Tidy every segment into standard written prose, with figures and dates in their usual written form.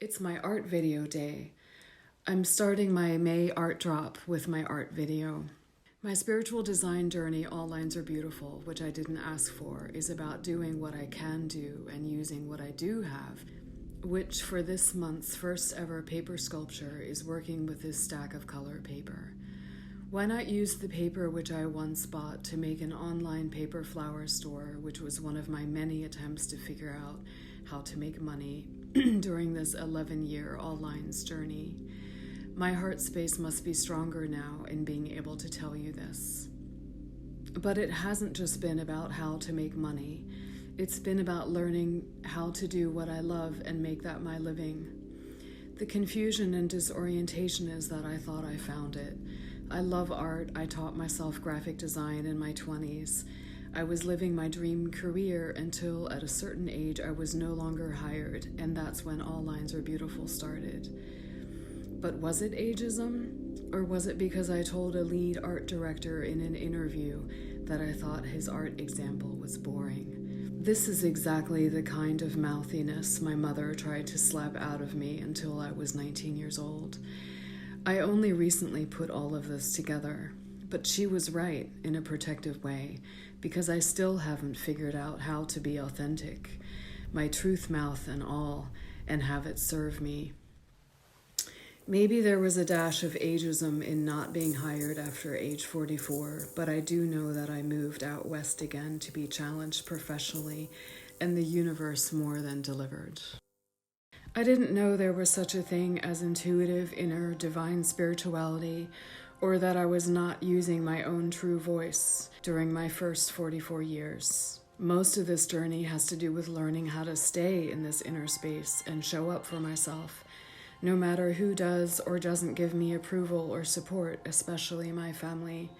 It's my art video day. I'm starting my May art drop with my art video. My spiritual design journey, All Lines Are Beautiful, which I didn't ask for, is about doing what I can do and using what I do have, which for this month's first ever paper sculpture is working with this stack of color paper. Why not use the paper which I once bought to make an online paper flower store, which was one of my many attempts to figure out how to make money during this 11-year All Lines journey. My heart space must be stronger now in being able to tell you this. But it hasn't just been about how to make money. It's been about learning how to do what I love and make that my living. The confusion and disorientation is that I thought I found it. I love art. I taught myself graphic design in my 20s. I was living my dream career until at a certain age I was no longer hired, and that's when All Lines Are Beautiful started. But was it ageism? Or was it because I told a lead art director in an interview that I thought his art example was boring? This is exactly the kind of mouthiness my mother tried to slap out of me until I was 19 years old. I only recently put all of this together, but she was right in a protective way, because I still haven't figured out how to be authentic, my truth mouth and all, and have it serve me. Maybe there was a dash of ageism in not being hired after age 44, but I do know that I moved out west again to be challenged professionally, and the universe more than delivered. I didn't know there was such a thing as intuitive inner divine spirituality, or that I was not using my own true voice during my first 44 years. Most of this journey has to do with learning how to stay in this inner space and show up for myself, no matter who does or doesn't give me approval or support, especially my family.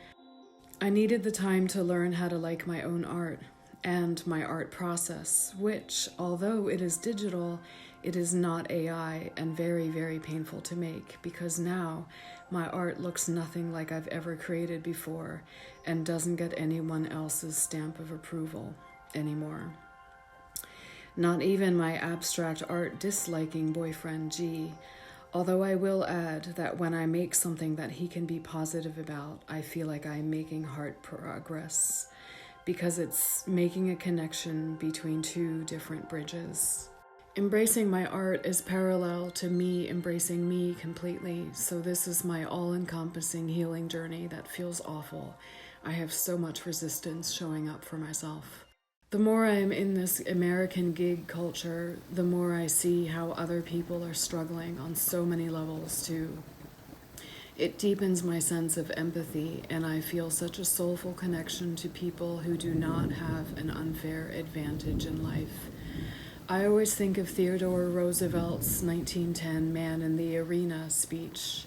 I needed the time to learn how to like my own art and my art process, which, although it is digital, it is not AI and very, very painful to make, because now my art looks nothing like I've ever created before and doesn't get anyone else's stamp of approval anymore. Not even my abstract art disliking boyfriend G, although I will add that when I make something that he can be positive about, I feel like I'm making heart progress, because it's making a connection between two different bridges. Embracing my art is parallel to me embracing me completely, so this is my all-encompassing healing journey that feels awful. I have so much resistance showing up for myself. The more I am in this American gig culture, the more I see how other people are struggling on so many levels too. It deepens my sense of empathy, and I feel such a soulful connection to people who do not have an unfair advantage in life. I always think of Theodore Roosevelt's 1910 Man in the Arena speech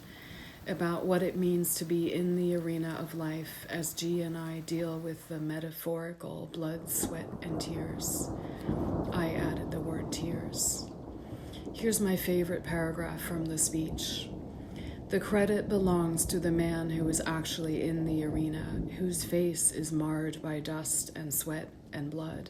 about what it means to be in the arena of life as G and I deal with the metaphorical blood, sweat, and tears. I added the word tears. Here's my favorite paragraph from the speech. The credit belongs to the man who is actually in the arena, whose face is marred by dust and sweat and blood,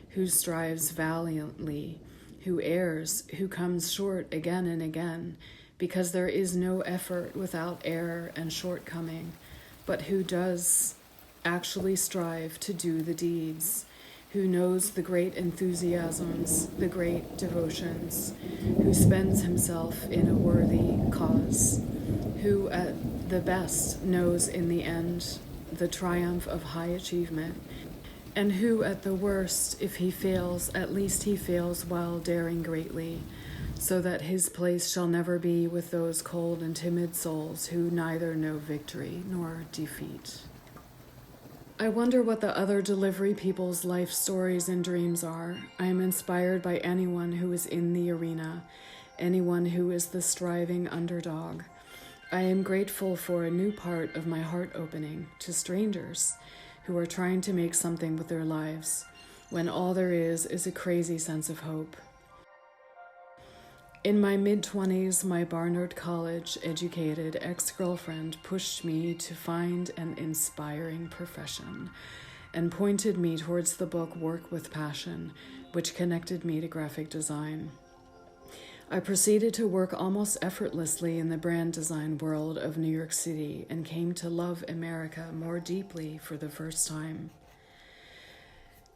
who strives valiantly, who errs, who comes short again and again, because there is no effort without error and shortcoming, but who does actually strive to do the deeds, who knows the great enthusiasms, the great devotions, who spends himself in a worthy cause, who at the best knows in the end the triumph of high achievement, and who at the worst, if he fails, at least he fails while daring greatly, so that his place shall never be with those cold and timid souls who neither know victory nor defeat. I wonder what the other delivery people's life stories and dreams are. I am inspired by anyone who is in the arena, anyone who is the striving underdog. I am grateful for a new part of my heart opening to strangers who are trying to make something with their lives, when all there is a crazy sense of hope. In my mid-20s, my Barnard College-educated ex-girlfriend pushed me to find an inspiring profession and pointed me towards the book Work with Passion, which connected me to graphic design. I proceeded to work almost effortlessly in the brand design world of New York City and came to love America more deeply for the first time.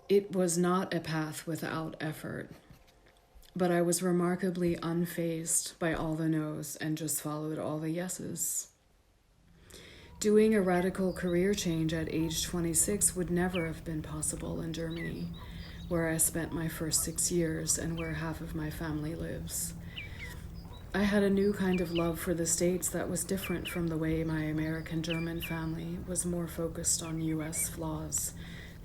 It was not a path without effort, but I was remarkably unfazed by all the no's and just followed all the yeses. Doing a radical career change at age 26 would never have been possible in Germany, where I spent my first 6 years and where half of my family lives. I had a new kind of love for the States that was different from the way my American-German family was more focused on US flaws.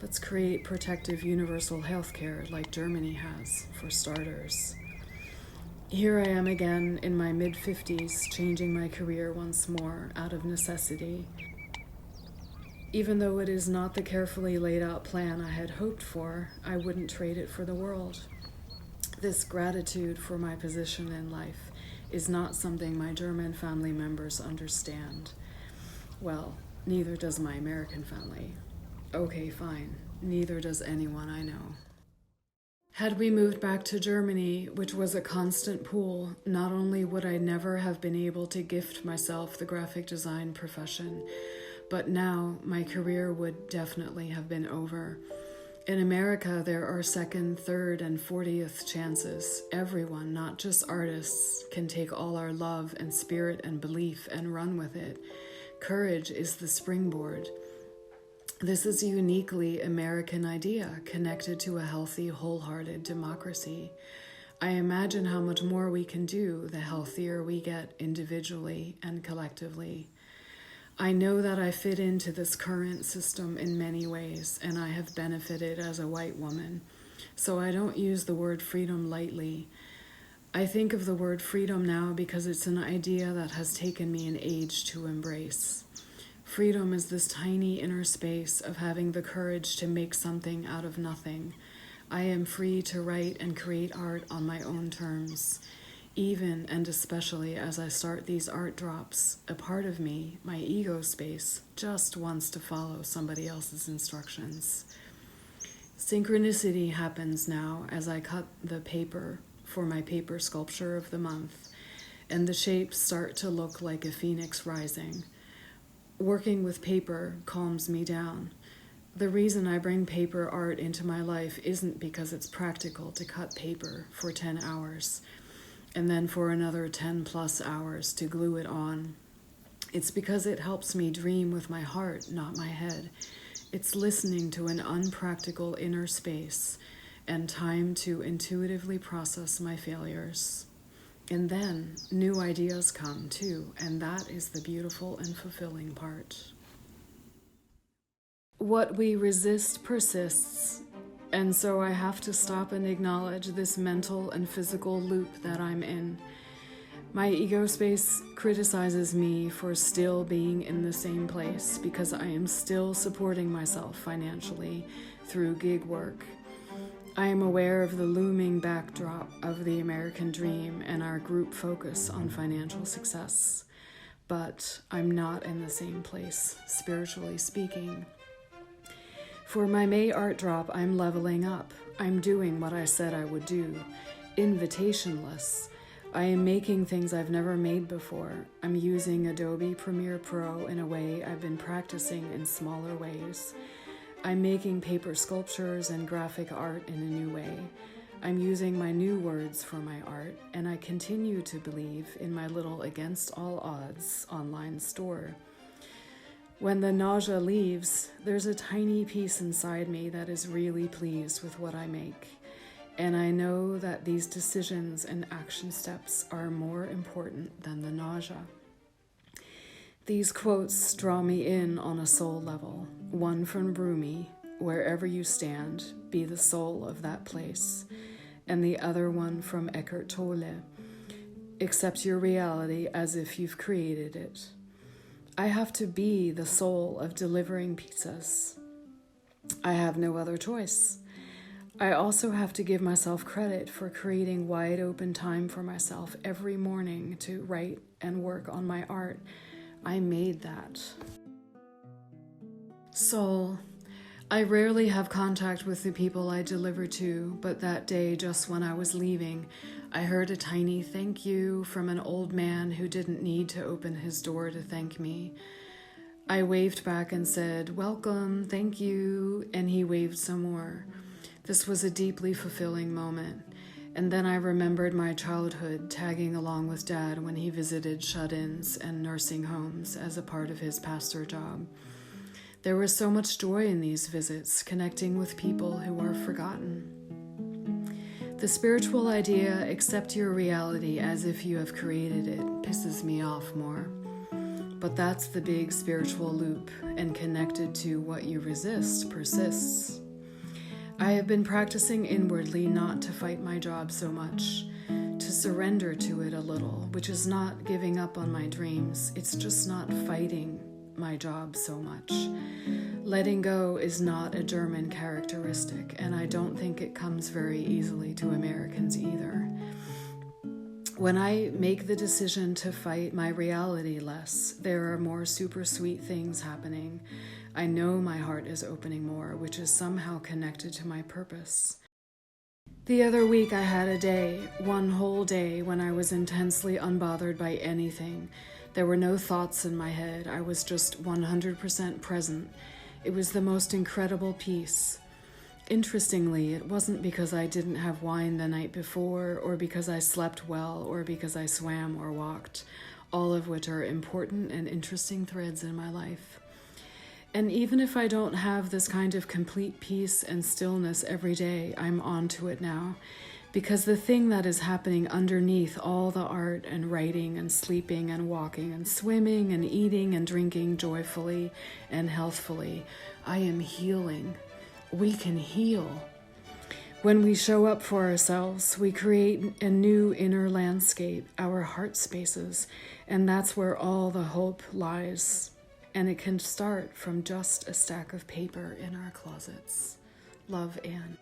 Let's create protective universal healthcare like Germany has, for starters. Here I am again in my mid-50s, changing my career once more out of necessity. Even though it is not the carefully laid out plan I had hoped for, I wouldn't trade it for the world. This gratitude for my position in life is not something my German family members understand. Well, neither does my American family. Okay, fine. Neither does anyone I know. Had we moved back to Germany, which was a constant pool, not only would I never have been able to gift myself the graphic design profession, but now my career would definitely have been over. In America, there are second, third, and 40th chances. Everyone, not just artists, can take all our love and spirit and belief and run with it. Courage is the springboard. This is a uniquely American idea connected to a healthy, wholehearted democracy. I imagine how much more we can do the healthier we get individually and collectively. I know that I fit into this current system in many ways, and I have benefited as a white woman, so I don't use the word freedom lightly. I think of the word freedom now because it's an idea that has taken me an age to embrace. Freedom is this tiny inner space of having the courage to make something out of nothing. I am free to write and create art on my own terms. Even and especially as I start these art drops, a part of me, my ego space, just wants to follow somebody else's instructions. Synchronicity happens now as I cut the paper for my paper sculpture of the month, and the shapes start to look like a phoenix rising. Working with paper calms me down. The reason I bring paper art into my life isn't because it's practical to cut paper for 10 hours and then for another 10 plus hours to glue it on. It's because it helps me dream with my heart, not my head. It's listening to an unpractical inner space and time to intuitively process my failures. And then new ideas come too, and that is the beautiful and fulfilling part. What we resist persists, and so I have to stop and acknowledge this mental and physical loop that I'm in. My ego space criticizes me for still being in the same place because I am still supporting myself financially through gig work. I am aware of the looming backdrop of the American dream and our group focus on financial success, but I'm not in the same place, spiritually speaking. For my May art drop, I'm leveling up. I'm doing what I said I would do, invitationless. I am making things I've never made before. I'm using Adobe Premiere Pro in a way I've been practicing in smaller ways. I'm making paper sculptures and graphic art in a new way. I'm using my new words for my art, and I continue to believe in my little Against All Odds online store. When the nausea leaves, there's a tiny piece inside me that is really pleased with what I make. And I know that these decisions and action steps are more important than the nausea. These quotes draw me in on a soul level. One from Rumi, wherever you stand, be the soul of that place. And the other one from Eckhart Tolle, accept your reality as if you've created it. I have to be the soul of delivering pizzas. I have no other choice. I also have to give myself credit for creating wide open time for myself every morning to write and work on my art. I made that. Soul, I rarely have contact with the people I deliver to, but that day, just when I was leaving, I heard a tiny thank you from an old man who didn't need to open his door to thank me. I waved back and said, "Welcome, thank you," and he waved some more. This was a deeply fulfilling moment. And then I remembered my childhood tagging along with Dad when he visited shut-ins and nursing homes as a part of his pastor job. There was so much joy in these visits, connecting with people who are forgotten. The spiritual idea, accept your reality as if you have created it, pisses me off more. But that's the big spiritual loop, and connected to what you resist persists. I have been practicing inwardly not to fight my job so much, to surrender to it a little, which is not giving up on my dreams. It's just not fighting my job so much. Letting go is not a German characteristic, and I don't think it comes very easily to Americans either. When I make the decision to fight my reality less, there are more super sweet things happening. I know my heart is opening more, which is somehow connected to my purpose. The other week I had a day, one whole day, when I was intensely unbothered by anything. There were no thoughts in my head. I was just 100% present. It was the most incredible peace. Interestingly, it wasn't because I didn't have wine the night before, or because I slept well, or because I swam or walked, all of which are important and interesting threads in my life. And even if I don't have this kind of complete peace and stillness every day, I'm on to it now. Because the thing that is happening underneath all the art and writing and sleeping and walking and swimming and eating and drinking joyfully and healthfully, I am healing. We can heal. When we show up for ourselves, we create a new inner landscape, our heart spaces, and that's where all the hope lies. And it can start from just a stack of paper in our closets. Love, Anne.